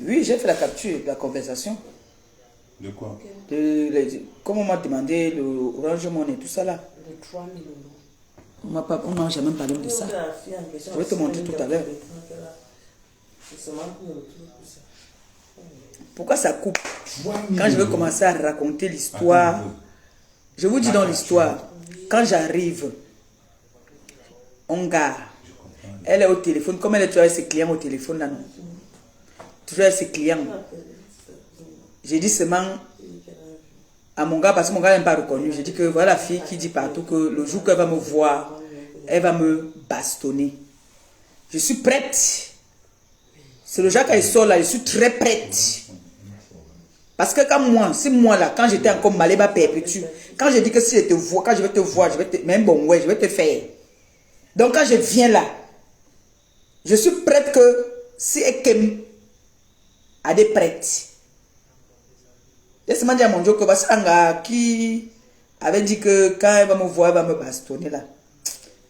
Oui, j'ai fait la capture de la conversation. De quoi? Comme on m'a demandé le Orange Money et tout ça là. De 3 000 €. On m'a jamais parlé de ça. Je vais te montrer tout à l'heure. Pourquoi ça coupe? Quand je vais commencer à raconter l'histoire, je vous dis dans l'histoire, quand j'arrive, on gare, elle est au téléphone, comme elle est toujours avec ses clients au téléphone là, non? Toujours avec ses clients. J'ai dit seulement à mon gars, parce que mon gars n'est pas reconnu, j'ai dit que voilà la fille qui dit partout que le jour qu'elle va me voir, elle va me bastonner. Je suis prête. C'est le genre quand il sort là, je suis très prête. Parce que quand moi, si moi là, quand j'étais encore Maléba perpétue, quand je dis que si je te vois, quand je vais te voir, je vais te, même bon, ouais, je vais te faire. Donc quand je viens là, je suis prête que si elle a des prêtes. Laisse-moi dire à mon Dieu que Bassanga qui avait dit que quand elle va me voir, elle va me bastonner là.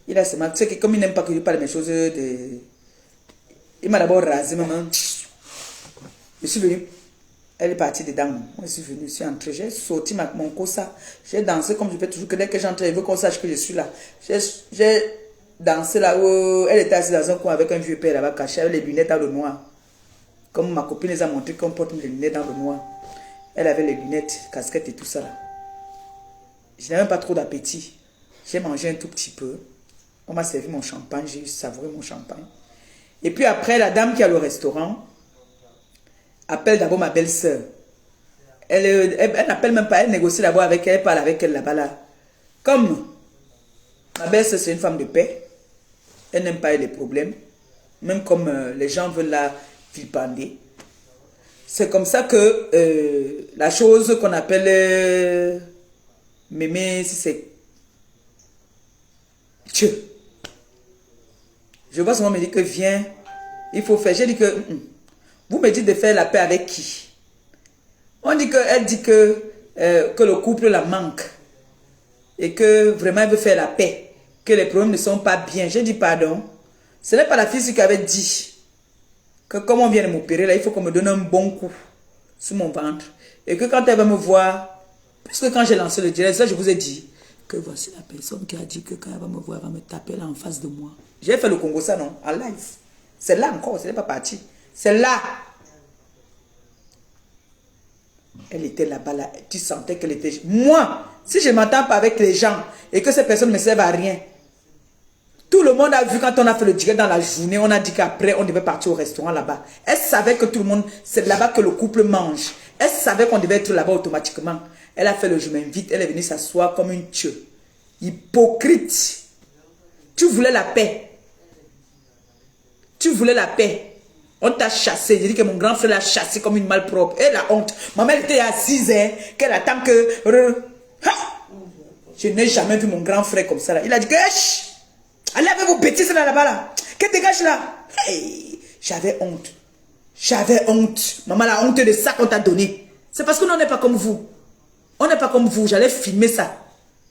Il a seulement, tu sais que comme il n'aime pas que je parle de mes choses, il m'a d'abord rasé maman. Je suis venu. Elle est partie dedans. Moi, je suis venu, je suis entré. J'ai sorti mon cosa. J'ai dansé comme je fais toujours. Que dès que j'entre, elle veut qu'on sache que je suis là. J'ai dansé là où elle était assise dans un coin avec un vieux père là-bas caché avec les lunettes dans le noir. Comme ma copine les a montré qu'on porte les lunettes dans le noir. Elle avait les lunettes, casquette et tout ça là. Je n'avais même pas trop d'appétit. J'ai mangé un tout petit peu. On m'a servi mon champagne. J'ai savouré mon champagne. Et puis après, la dame qui a le restaurant appelle d'abord ma belle-sœur. Elle n'appelle même pas, elle négocie d'abord avec elle, elle parle avec elle là-bas là. Comme ma belle-sœur c'est une femme de paix, elle n'aime pas les problèmes, même comme les gens veulent la vilipender. C'est comme ça que la chose qu'on appelle mémé, si c'est Dieu. Je vois souvent me dit que viens, il faut faire. J'ai dit que vous me dites de faire la paix avec qui? On dit que, elle dit que le couple la manque. Et que vraiment elle veut faire la paix. Que les problèmes ne sont pas bien. J'ai dit pardon. Ce n'est pas la fille qui avait dit que comme on vient de m'opérer là, il faut qu'on me donne un bon coup sur mon ventre. Et que quand elle va me voir, parce que quand j'ai lancé le direct, ça je vous ai dit que voici la personne qui a dit que quand elle va me voir, elle va me taper là en face de moi. J'ai fait le Congo ça non, en live. C'est là encore, ce n'est pas parti. C'est là. Elle était là-bas, là. Tu sentais qu'elle était... Moi, si je ne m'entends pas avec les gens et que ces personnes ne me servent à rien, tout le monde a vu quand on a fait le direct dans la journée, on a dit qu'après, on devait partir au restaurant là-bas. Elle savait que tout le monde, c'est là-bas que le couple mange. Elle savait qu'on devait être là-bas automatiquement. Elle a fait le je m'invite, elle est venue s'asseoir comme une tueuse. Hypocrite. Tu voulais la paix. Tu voulais la paix. On t'a chassé. J'ai dit que mon grand frère l'a chassé comme une malpropre. Et la honte. Maman elle était assise, hein, qu'elle attend que... Je n'ai jamais vu mon grand frère comme ça. Là. Il a dit que... Allez avec vos bêtises là-bas. Là. Que dégage là. Hey, j'avais honte. J'avais honte. Maman, la honte de ça qu'on t'a donné. C'est parce que nous, on n'est pas comme vous. On n'est pas comme vous. J'allais filmer ça.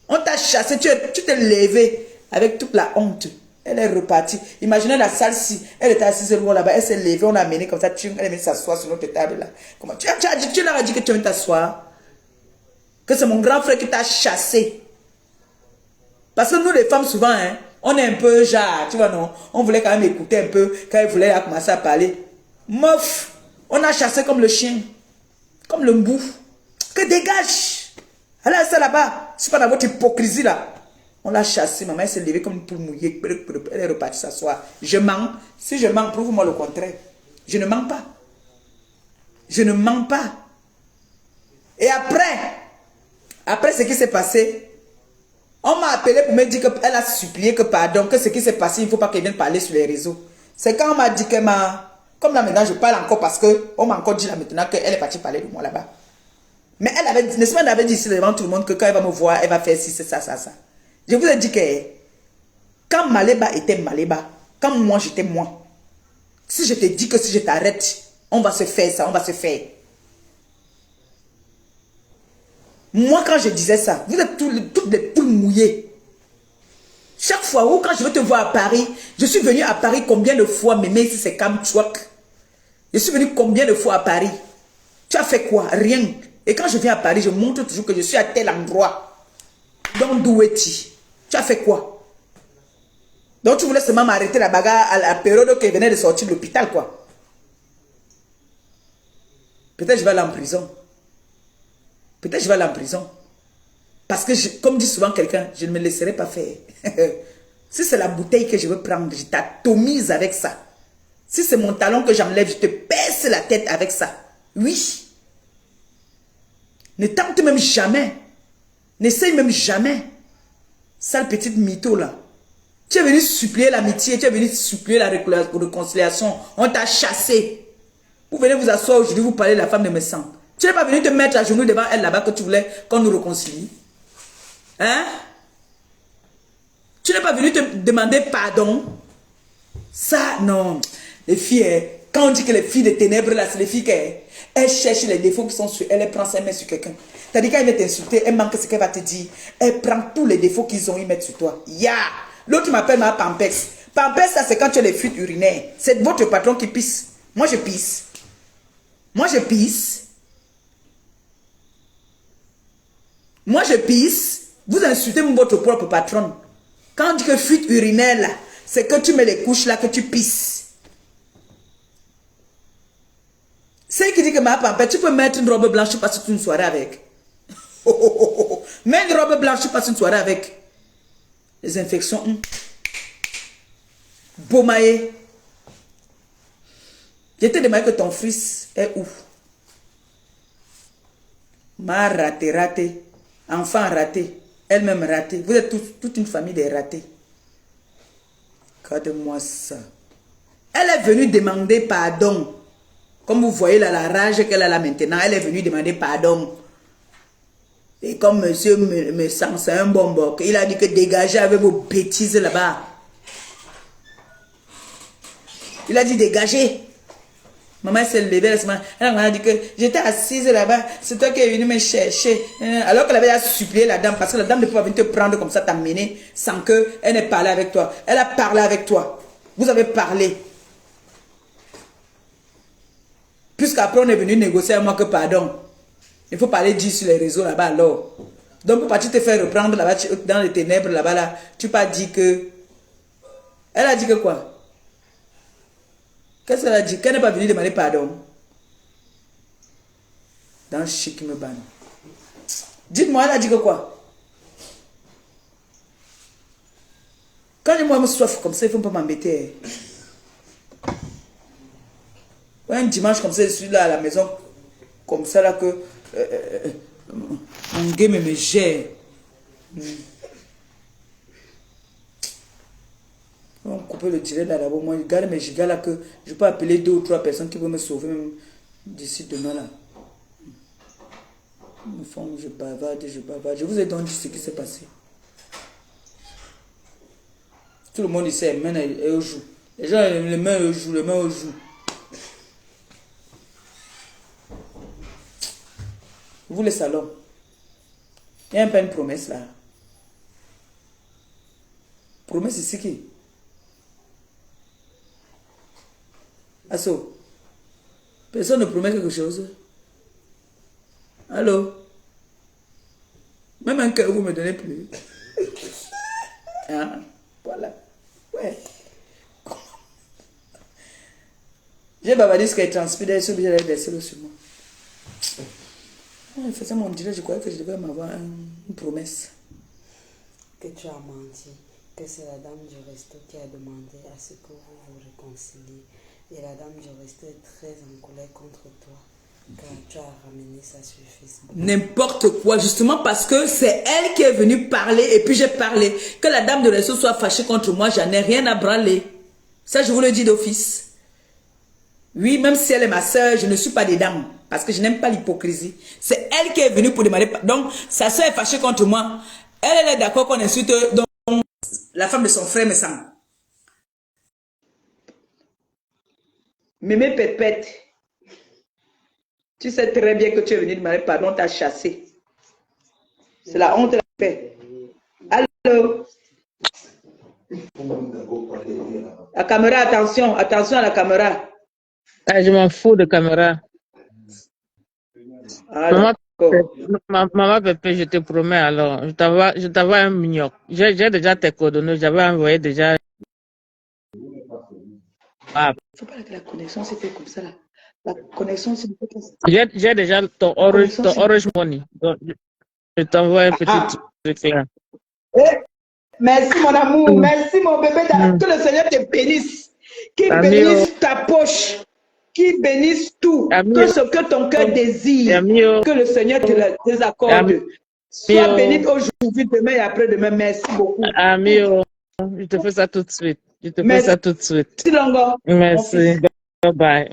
On t'a chassé. Tu t'es levé avec toute la honte. Elle est repartie. Imaginez la salle si elle était assise loin là-bas. Elle s'est levée, on a amené comme ça. Elle est venue s'asseoir sur notre table là. Comment tu leur as dit que tu viens t'asseoir? Que c'est mon grand frère qui t'a chassé. Parce que nous les femmes souvent, hein, on est un peu genre, tu vois non? On voulait quand même écouter un peu quand elle voulait commencer à parler. Meuf, on a chassé comme le chien. Comme le mbou. Que dégage. Allez ça là-bas. C'est pas dans votre hypocrisie là. On l'a chassé, maman, elle s'est levée comme une poule mouillée. Elle est repartie s'asseoir. Je mens. Si je mens, prouve-moi le contraire. Je ne mens pas. Je ne mens pas. Et après ce qui s'est passé, on m'a appelé pour me dire qu'elle a supplié que pardon, que ce qui s'est passé, il ne faut pas qu'elle vienne parler sur les réseaux. C'est quand on m'a dit qu'elle m'a... Comme là maintenant, je parle encore parce qu'on m'a encore dit là maintenant qu'elle est partie parler de moi là-bas. Mais elle avait dit, n'est-ce pas, elle avait dit ici devant tout le monde que quand elle va me voir, elle va faire ci, c'est ça, ça, ça. Je vous ai dit que quand Maléba était Maléba, quand moi j'étais moi, si je te dis que si je t'arrête, on va se faire ça, on va se faire. Moi quand je disais ça, vous êtes toutes des poules mouillées. Chaque fois où quand je veux te voir à Paris, je suis venu à Paris combien de fois, mais ici c'est comme Chouak. Je suis venu combien de fois à Paris? Tu as fait quoi? Rien. Et quand je viens à Paris, je montre toujours que je suis à tel endroit. Donc, d'où es-tu? Tu as fait quoi? Donc, tu voulais seulement m'arrêter la bagarre à la période que je venais de sortir de l'hôpital, quoi. Peut-être je vais aller en prison. Peut-être je vais aller en prison. Parce que, comme dit souvent quelqu'un, je ne me laisserai pas faire. Si c'est la bouteille que je veux prendre, je t'atomise avec ça. Si c'est mon talon que j'enlève, je te pèse la tête avec ça. Oui. Ne tente même jamais. N'essaye même jamais. Sale petite mytho là. Tu es venu supplier l'amitié, tu es venu supplier la réconciliation. On t'a chassé. Vous venez vous asseoir aujourd'hui, vous parlez de la femme de mes sangs. Tu n'es pas venu te mettre à genoux devant elle là-bas que tu voulais qu'on nous réconcilie. Hein? Tu n'es pas venu te demander pardon. Ça, non. Les filles, quand on dit que les filles des ténèbres là, c'est les filles qui elles cherchent les défauts qui sont sur elles, elles prennent ses mains sur quelqu'un. C'est-à-dire qu'elle vient t'insulter, elle manque ce qu'elle va te dire. Elle prend tous les défauts qu'ils ont, ils mettent sur toi. L'autre m'appelle ma Pampex. Pampex, ça c'est quand tu as les fuites urinaires. C'est votre patron qui pisse. Moi je pisse. Moi je pisse. Moi je pisse. Vous insultez votre propre patron. Quand on dit que fuite urinaire là, c'est que tu mets les couches là, que tu pisses. C'est qui dit que ma Pampex, tu peux mettre une robe blanche, tu passes toute une soirée avec. Mets une robe blanche, tu passes une soirée avec. Les infections. Bomaye. Je t'ai demandé que ton fils est où? Ma raté. Enfant raté. Elle-même ratée. Vous êtes toute une famille de ratés. Regarde-moi ça. Elle est venue demander pardon. Comme vous voyez là, la rage qu'elle a là maintenant, elle est venue demander pardon. Et comme monsieur me sent, c'est un bonbon, il a dit que dégagez avec vos bêtises là-bas. Il a dit dégagez. Maman s'est levée, elle m'a dit que j'étais assise là-bas, c'est toi qui es venu me chercher. Alors qu'elle avait supplié la dame, parce que la dame ne peut pas venir te prendre comme ça, t'amener, sans qu'elle n'ait parlé avec toi. Elle a parlé avec toi. Vous avez parlé. Puisqu'après on est venu négocier avec moi que pardon. Il faut parler dire sur les réseaux là-bas alors. Donc pour partir te faire reprendre là-bas, dans les ténèbres là-bas, là, tu pas dit que... Elle a dit que quoi? Qu'est-ce qu'elle a dit? Qu'elle n'est pas venue demander pardon. Dans le chic me banne. Dites-moi, elle a dit que quoi? Quand moi me soif comme ça, il ne faut pas m'embêter. Un dimanche comme ça, je suis là à la maison, comme ça là que mon game me gère. On coupe le direct là d'abord. Moi, je garde mes gigas là que je peux appeler 2 ou 3 personnes qui vont me sauver même d'ici demain là. Je bavarde. Je vous ai donc dit ce qui s'est passé. Tout le monde ici, main et au joue. Les gens, les mains au joue, les mains au joue. Vous les salons. Il y a pas une promesse là. Promesse ici qui? Asso. Personne ne promet quelque chose. Allô? Même un cœur, vous ne me donnez plus. Hein? Voilà. Ouais. J'ai bavardé ce qui est transpiré, je suis obligé d'aller laisser sur moi. Je faisais mon direct, je croyais que je devais m'avoir une promesse. Que tu as menti, que c'est la dame du resto qui a demandé à ce que vous vous réconciliez. Et la dame du resto est très en colère contre toi, car tu as ramené ça sur Facebook. N'importe quoi, justement parce que c'est elle qui est venue parler et puis j'ai parlé. Que la dame du resto soit fâchée contre moi, j'en ai rien à branler. Ça, je vous le dis d'office. Oui, même si elle est ma soeur, je ne suis pas dedans. Parce que je n'aime pas l'hypocrisie. C'est elle qui est venue pour demander. Donc, sa soeur est fâchée contre moi. Elle est d'accord qu'on insulte donc, la femme de son frère, me semble. Mémé Pépette. Tu sais très bien que tu es venu demander pardon, t'as chassé. C'est la honte de la fait. Allô? La caméra, attention à la caméra. Ah, je m'en fous de caméra. Ah, Maman, d'accord. maman Pépé, je te promets alors, je t'envoie un mignon. J'ai déjà tes coordonnées, j'avais envoyé déjà. Ah, Faut pas que la connexion s'est fait comme ça, là. La connexion, c'est une petite... j'ai déjà La connexion, ton c'est une Orange petite... Money. Donc, je t'envoie un petit Ah! truc là. Eh, merci, mon amour. Mm, Merci, mon bébé. mm. Que le Seigneur te bénisse. Qu'il Amio, bénisse ta poche. Qu'il bénisse tout. Que amio, ce que ton cœur désire, amio, que le Seigneur te accorde. Sois béni amio, aujourd'hui, demain et après-demain. Merci beaucoup. amio. Je te fais ça tout de suite. Je te fais Merci, ça tout de suite. Longo, mon Merci. fils. Bye bye.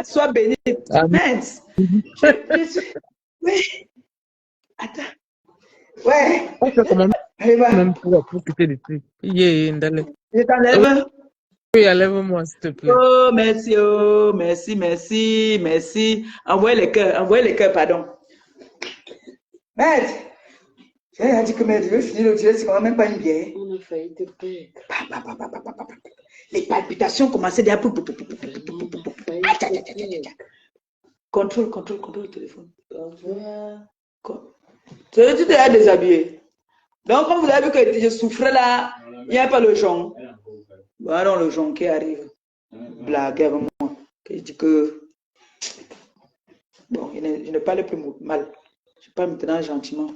Sois béni. Amio. Mince. Je suis... Oui. Attends. Ouais. On fait comment Allez, va. même pour quitter le truc. Yeah, ndale. Je t'enlève. Oui, enlève-moi, s'il te plaît. Oh, merci, merci, merci. Envoyez les cœurs, pardon. Maître, j'ai dit que maître, je vais finir le tiré, c'est quand même pas une bière. On a failli te perdre. Les palpitations commençaient déjà. On a failli te perdre. Contrôle le téléphone. Au revoir. Tu t'es déshabillé. Donc, quand vous avez vu que je souffrais là, il n'y a pas le jonc. Voilà le jonc qui arrive. Blague avec moi. Je dis que, bon, je ne parle plus mal. Je parle maintenant gentiment.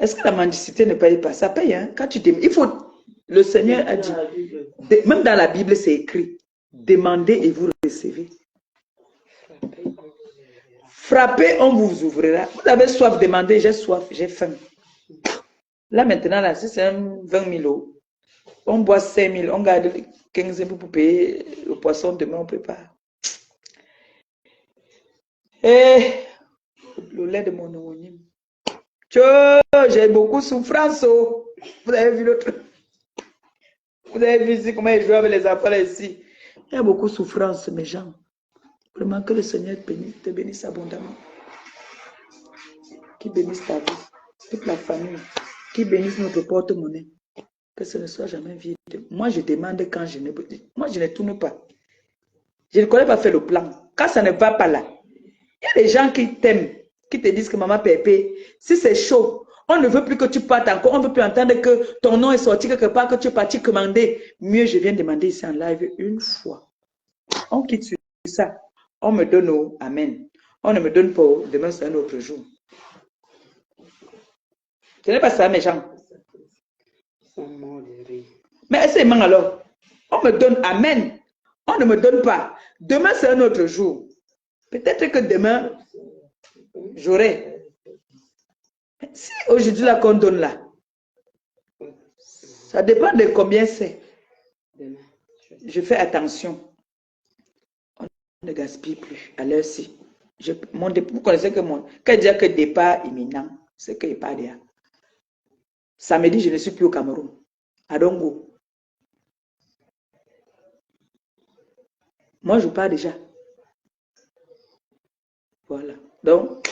Est-ce que la mendicité ne paye pas? Ça paye, hein? Quand tu demandes, il faut. Le Seigneur a dit, même dans la Bible, c'est écrit, demandez et vous recevez. Frappez, on vous ouvrira. Vous avez soif, demandez, j'ai soif, j'ai faim. Là maintenant, là, si c'est 20 000 euros, on boit 5 000, on garde 15 000 pour payer le poisson, demain on prépare. Et le lait de mon homonyme. J'ai beaucoup de souffrance. Oh. Vous avez vu l'autre. Vous avez vu ici comment ils jouent avec les enfants là ici. Il y a beaucoup de souffrance, mes gens. Vraiment que le Seigneur te bénisse abondamment. Qu'il bénisse ta vie, toute la famille. Qu'il bénisse notre porte-monnaie. Que ce ne soit jamais vide. Moi, je demande quand je ne... Moi, je ne tourne pas. Je ne connais pas faire le plan. Quand ça ne va pas là, il y a des gens qui t'aiment, qui te disent que maman Pépé, si c'est chaud, on ne veut plus que tu partes encore, on ne veut plus entendre que ton nom est sorti quelque part, que tu es parti commander. Mieux, je viens demander ici en live une fois. On quitte sur ça. On me donne au Amen. On ne me donne pas au demain, c'est un autre jour. Ce n'est pas ça, mes gens. Mais c'est alors. On me donne Amen. On ne me donne pas. Demain, c'est un autre jour. Peut-être que demain, j'aurai. Si aujourd'hui, là, qu'on donne là, ça dépend de combien c'est. Je fais attention. On ne gaspille plus à l'heure-ci. Vous connaissez que mon... Quand je dis que départ imminent, c'est que je pars déjà. Samedi, je ne suis plus au Cameroun. À Dongo. Moi, je pars déjà. Voilà. Donc,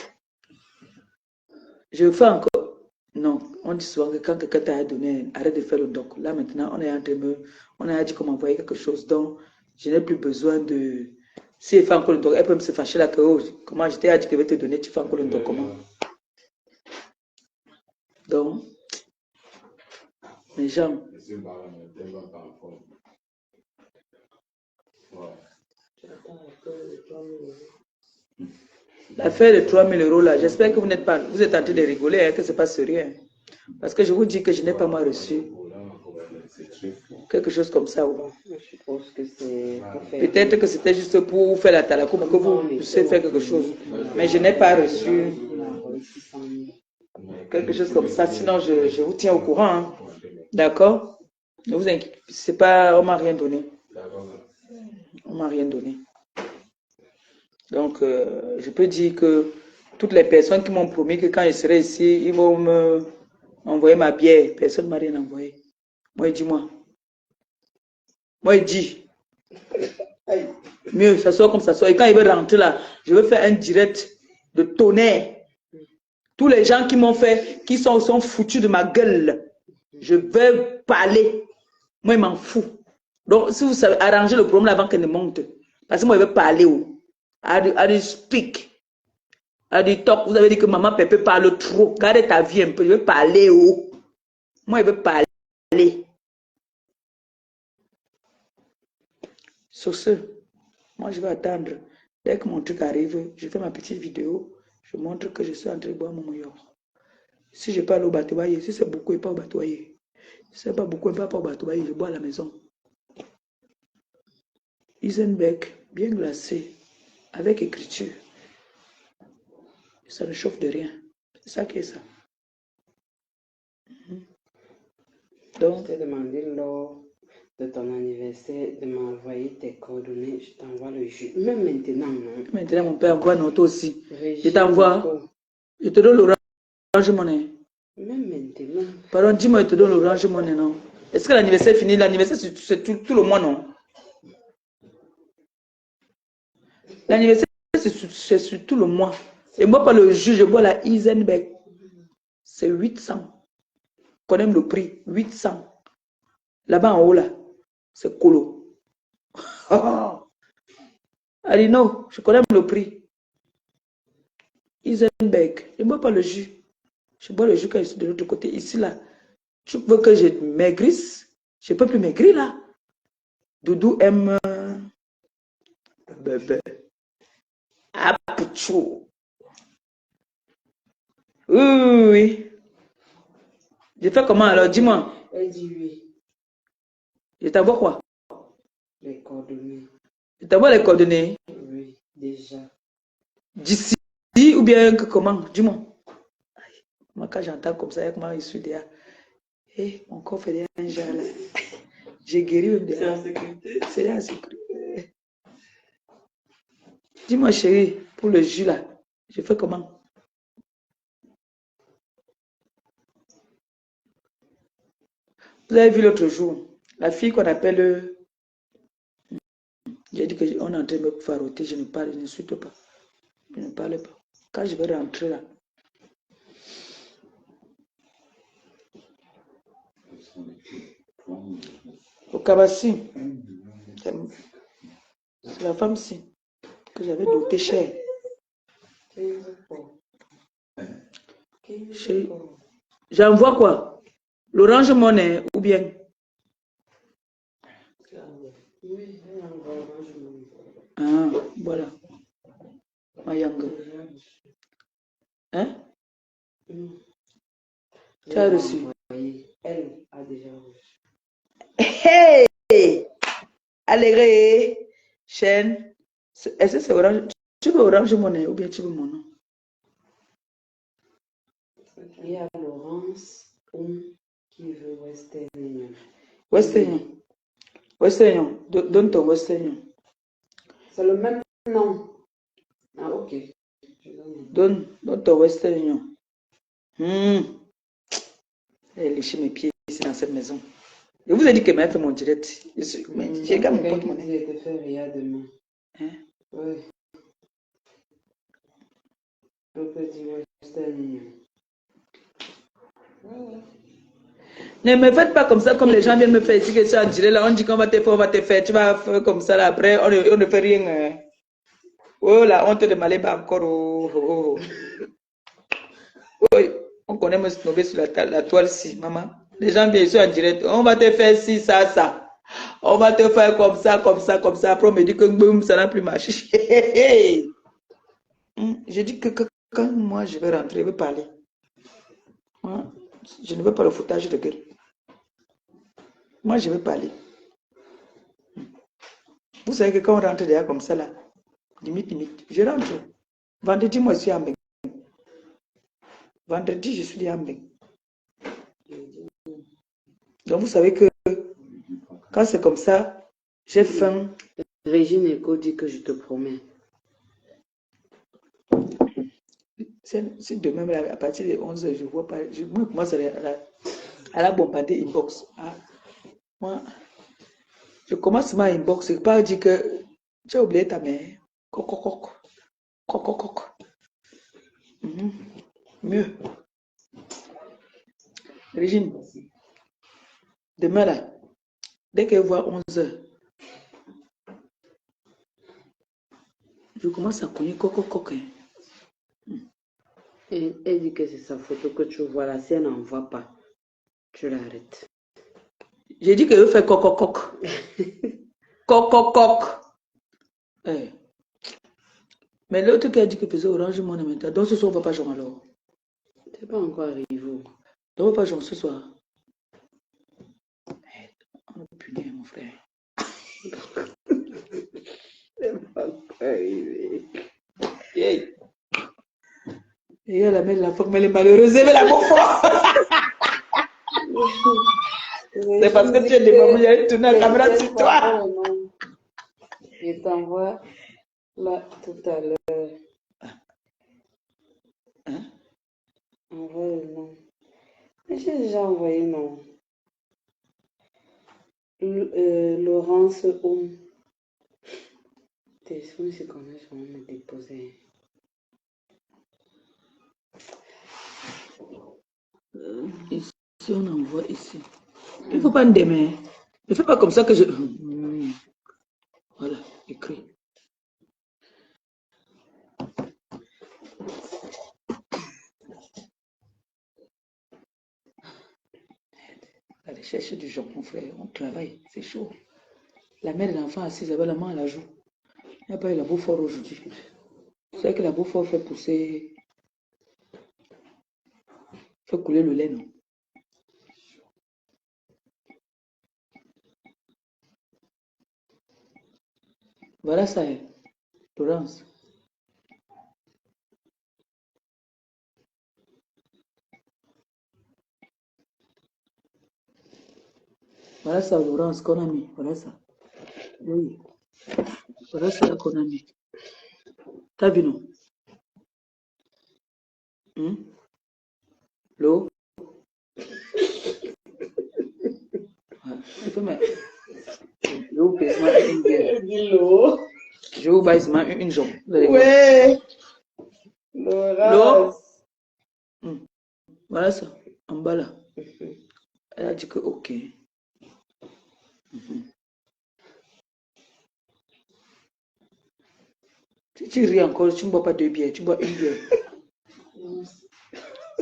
je fais encore. Non, on dit souvent que quand quelqu'un t'a donné, arrête de faire le doc. Là, maintenant, on est en train de on a dit qu'on m'envoyait quelque chose. Donc, je n'ai plus besoin de. Si elle fait encore le doc, elle peut me se fâcher là que, oh, comment je t'ai dit que je vais te donner, tu fais encore le doc, comment? Donc, les gens. L'affaire de 3 000 euros là, j'espère que vous n'êtes pas, vous êtes en train de rigoler, hein, que ce n'est pas sérieux. Hein. Parce que je vous dis que je n'ai pas moi reçu quelque chose comme ça. Peut-être que c'était juste pour faire la talakoum, que vous puissiez faire quelque chose. Mais je n'ai pas reçu quelque chose comme ça. Sinon, je vous tiens au courant. Hein. D'accord? Ne vous inquiétez pas. C'est pas, on m'a rien donné. On m'a rien donné. Donc, je peux dire que toutes les personnes qui m'ont promis que quand je serai ici, ils vont me envoyer ma bière. Personne ne m'a rien envoyé. Moi, dis-moi. Moi, je dis. Mieux, ça soit comme ça soit. Et quand il veut rentrer là, je veux faire un direct de tonnerre. Tous les gens qui m'ont fait, qui sont foutus de ma gueule. Je veux parler. Moi, je m'en fous. Donc, si vous savez arranger le problème avant qu'elle ne monte, parce que moi, je veux parler. I do speak. I do talk. Vous avez dit que maman Pépé parle trop. Gardez ta vie un peu. Je veux parler. Moi, je veux parler. Sur ce, moi, je vais attendre. Dès que mon truc arrive, je fais ma petite vidéo. Je montre que je suis en train de boire mon meilleur. Si je parle au batouaye, si c'est beaucoup et pas au batouaye. Si c'est pas beaucoup et pas au batouaye, je bois à la maison. Isenbeck, bien glacé, avec écriture. Ça ne chauffe de rien. C'est ça qui est ça. Donc, je t'ai demandé lors de ton anniversaire de m'envoyer tes coordonnées. Je t'envoie le jus. Même maintenant, non. Maintenant, mon père envoie notre aussi. Je t'envoie. Je te donne l'orange monnaie. Même maintenant. Pardon, dis-moi, je te donne l'orange monnaie, non? Est-ce que l'anniversaire est fini? L'anniversaire, c'est tout le mois, non? L'anniversaire, c'est sur tout le mois. Et moi, pas le jus, je bois la Isenbeck. C'est 800. Qu'on aime le prix, 800. Là-bas en haut, là, c'est colo. Allez, non, je connais le prix. Isenbeck. Je ne bois pas le jus. Je bois le jus quand je suis de l'autre côté. Ici, là, tu veux que je maigrisse? Je ne peux plus maigrir, là. Doudou aime... Bébé. Apouchou. Oui. Je fais comment alors? Dis-moi. Elle dit oui. Je t'envoie quoi? Les coordonnées. Je t'envoie les coordonnées? Oui, déjà. D'ici ou bien que comment? Dis-moi. Moi, quand j'entends comme ça, comment je suis derrière. Eh, mon corps fait derrière un genre là. J'ai guéri même derrière. C'est en sécurité? C'est en sécurité. Dis-moi, chérie, pour le jus là, je fais comment? Vous avez vu l'autre jour, la fille qu'on appelle... J'ai dit qu'on est en train de me faroter, je ne parle, je n'insulte pas. Je ne parle pas. Quand je vais rentrer là, au Kabassi, c'est la femme-ci que j'avais doté cher. J'envoie quoi? L'orange monnaie ou bien? Oui, elle envoie l'orange monnaie. Ah, voilà. Mayanga. Hein? Tu as reçu? Elle a déjà reçu. Hey! Allez, chaîne. Est-ce que c'est orange? Tu veux orange monnaie ou bien tu veux mon nom? Il y a Laurence qui veut Western Union. Western Union. Western Union. Donne ton Western Union. C'est le même nom. Ah, ok. Donne ton Western Union. Elle léché mes pieds ici dans cette maison. Je vous ai dit que m'a fait mon direct. J'ai gardé mon porte-monnaie. Je vais te faire rien demain. Hein? Oui. Un petit Western Union. Ne me faites pas comme ça, comme les gens viennent me faire ici que tu es en direct. Là, on dit qu'on va te faire, on va te faire. Tu vas faire comme ça, là, après, on ne fait rien. Oh, la honte de Maléba encore. Oh. Oui, on connaît me snobber sur la toile-ci, maman. Les gens viennent ici en direct. On va te faire ci, ça. On va te faire comme ça. Après, on me dit que boum, ça n'a plus marché. Je dis que quand moi, je vais rentrer, je vais parler. Moi, je ne veux pas le foutage de gueule. Moi, je vais parler. Vous savez que quand on rentre derrière comme ça, là, limite, je rentre. Vendredi, moi, je suis à Mbeng. Vendredi, je suis à Mbeng. Donc, vous savez que quand c'est comme ça, j'ai faim. Régine Eco dit que je te promets. Si demain, à partir de 11h, je ne vois pas, je commence à la bombarder inbox. Ah, moi, je commence ma inbox, je pas dire que tu as oublié ta mère. Coq. Mieux. Régine, demain là, Dès qu'elle voit 11h, je commence à cogner coco. Elle dit que c'est sa photo que tu vois là. Si elle n'en voit pas, tu l'arrêtes. J'ai dit qu'elle veut faire coco. Coco. Eh. Mais l'autre qui a dit que faisait Orange Money maintenant. Donc ce soir, on ne va pas jouer alors. C'est pas encore arrivé. Donc on ne va pas jouer ce soir. On est puni, mon frère. C'est pas encore arrivé. Hey. Et elle a mis la forme, elle est malheureuse, elle est la beau fort. C'est parce que tu es devant moi, j'ai tourné la caméra sur toi. Je t'envoie là tout à l'heure. Hein? Envoie le nom. Mais j'ai déjà envoyé le nom. Laurence Homme. Téléphone, c'est quand même, je vais me déposer. Ici, on envoie ici. Il ne faut pas me démer. Ne fais pas comme ça que je... Voilà, écrit. Allez, chercher du genre, mon frère. On travaille, c'est chaud. La mère de l'enfant assise avec la main à la joue. Il n'y a pas eu la bouffe fort aujourd'hui. C'est que la bouffe fort fait pousser... fait couler le lait, non? Voilà ça, Laurence. Voilà ça, Laurence, qu'on a mis. Voilà ça. Oui. Voilà ça qu'on a mis. T'as vu, non? L'eau. L'eau, baisement une bière. L'eau. Je vous baisement une jambe. Ouais. L'eau. Voilà ça, en bas là. Elle a dit que ok. Si tu ris encore, tu ne bois pas deux bières, tu bois une bière.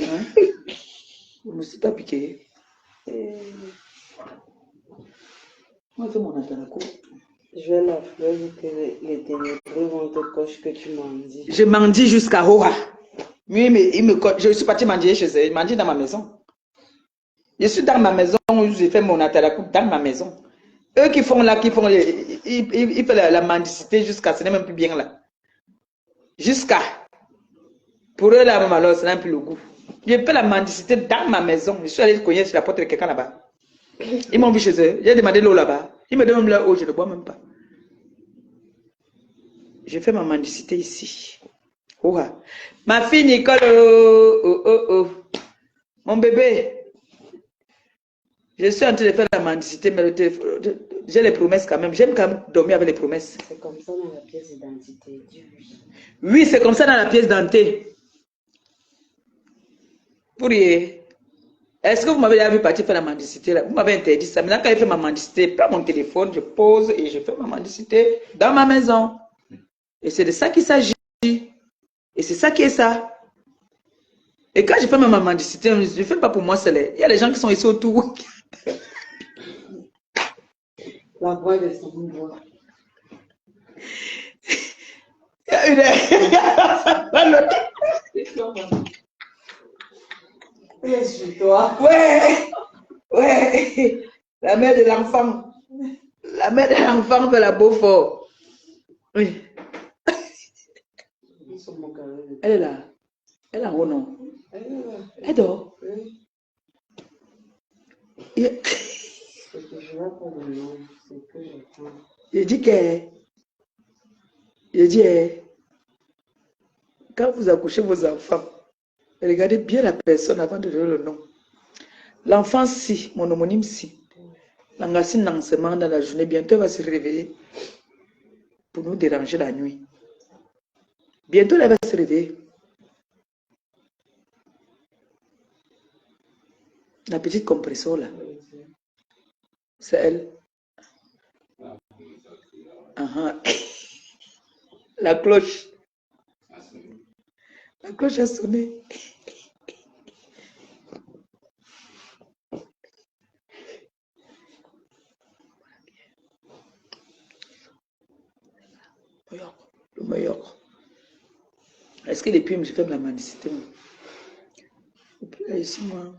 Hein? Je me suis pas piqué. Moi, fais mon atalaco. Je vais la fleur que les ténébreux vont te cocher que tu m'en dis. Je m'en dis jusqu'à Hora. Lui, je suis parti manger chez eux. Il m'a dit dans ma maison. Je suis dans ma maison où j'ai fait mon atalaco dans ma maison. Eux qui font là, ils font la mendicité jusqu'à, ce n'est même plus bien là. Jusqu'à. Pour eux là, alors, ce n'est plus le goût. Je fais la mendicité dans ma maison. Je suis allé cogner sur la porte de quelqu'un là-bas. Ils m'ont vu chez eux. J'ai demandé l'eau là-bas. Ils me donnent l'eau, je ne bois même pas. Je fais ma mendicité ici. Oh, ma fille Nicole, mon bébé. Je suis en train de faire la mendicité, mais j'ai les promesses quand même. J'aime quand même dormir avec les promesses. C'est comme ça dans la pièce d'identité. Oui, c'est comme ça dans la pièce d'identité. Pour y... Est-ce que vous m'avez déjà vu partir faire la mendicité là? Vous m'avez interdit ça. Maintenant, quand je fais ma mendicité, je prends mon téléphone, je pose et je fais ma mendicité dans ma maison. Et c'est de ça qu'il s'agit. Et c'est ça qui est ça. Et quand je fais ma mendicité, je ne fais pas pour moi seul. Il y a les gens qui sont ici autour. La voix de son voix. Il y a une... Sur toi. Ouais. Ouais. La mère de l'enfant. La mère de l'enfant fait la beau-fort. Oui. Elle est là. Elle est en haut, non? Elle dort. C'est que je vais pas le nom. C'est que j'attends. Je dis que... Je dis, quand vous accouchez vos enfants, regardez bien la personne avant de donner le nom. L'enfant si, mon homonyme si. L'engassine lancement dans la journée, bientôt elle va se réveiller pour nous déranger la nuit. Bientôt elle va se réveiller. La petite compresseur là, c'est elle. Ah, ah. La cloche. La cloche a sonné. Le meilleur. Est-ce que depuis, je fais de la mendicité? Et puis là, ici, moi,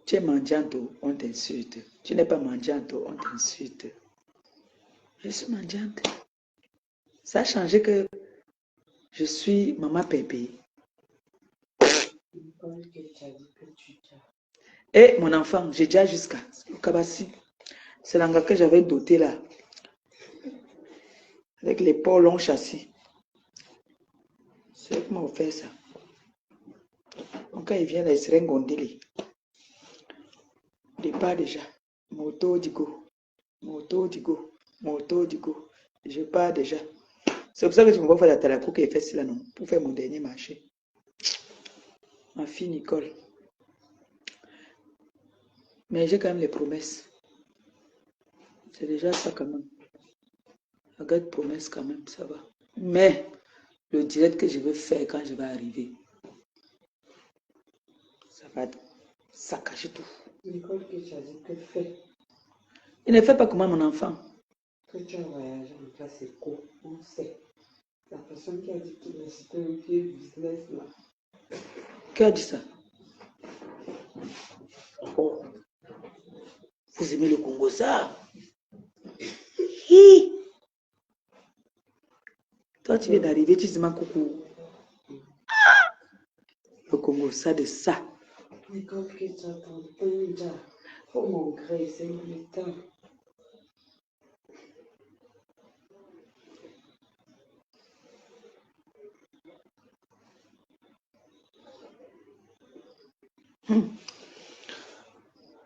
tu es mendiante, on t'insulte. Tu n'es pas mendiante, on t'insulte. Je suis mendiante. Ça a changé que je suis maman pépé. Et mon enfant, j'ai déjà jusqu'à le Kabassi. C'est l'anga que j'avais doté là. Avec les pôles longs châssis. C'est eux qui m'ont offert ça. Donc quand il vient là, il serait ngondili. Départ déjà. Moto digo. Moto digo. Moto digo. Je pars déjà. C'est pour ça que je me vois faire la talakou qui est fait cela non. Pour faire mon dernier marché. Ma fille Nicole. Mais j'ai quand même les promesses. C'est déjà ça quand même. Regarde promesse quand même, ça va. Mais le direct que je veux faire quand je vais arriver, ça va saccager tout. Nicole, que tu as dit que fais. Il ne fait pas comment mon enfant. Que tu as voyagé en classe éco, on sait. La personne qui a dit qu'il a cité un pied business là. Qui a dit ça? Oh. Vous aimez le Congo, ça? Hi. Toi, tu viens d'arriver, tu dis ma coucou. Le Congo, ça de ça. Nicole, que tu as ton pain déjà. Oh mon gré, c'est le temps.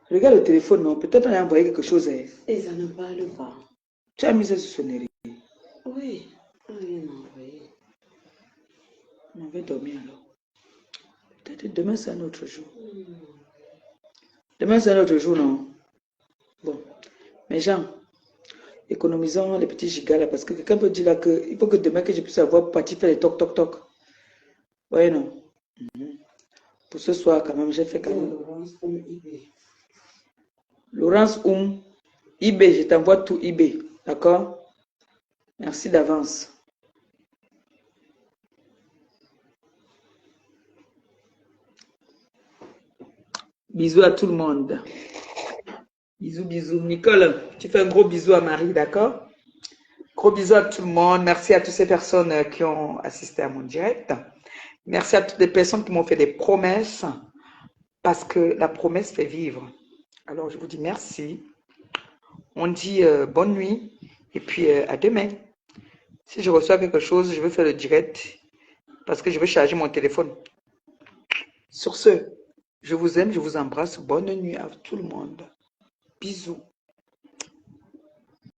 Regarde le téléphone, non? Peut-être on a envoyé quelque chose. Hein. Et ça ne parle pas. Tu as mis ça sur sonnerie. Oui, on vient d'envoyer. On va dormir alors. Peut-être demain c'est un autre jour. Demain c'est un autre jour, non? Bon. Mais Jean, économisons les petits gigas là parce que quelqu'un peut dire là qu'il faut que demain que je puisse avoir parti faire les toc toc toc. Oui, non. Pour ce soir, quand même, j'ai fait quand même. Laurence eBay, je t'envoie tout eBay. D'accord? Merci d'avance. Bisous à tout le monde. Bisous, bisous. Nicole, tu fais un gros bisou à Marie, d'accord? Gros bisous à tout le monde. Merci à toutes ces personnes qui ont assisté à mon direct. Merci à toutes les personnes qui m'ont fait des promesses parce que la promesse fait vivre. Alors, je vous dis merci. On dit bonne nuit et puis à demain. Si je reçois quelque chose, je vais faire le direct parce que je vais charger mon téléphone. Sur ce, je vous aime, je vous embrasse. Bonne nuit à tout le monde. Bisous.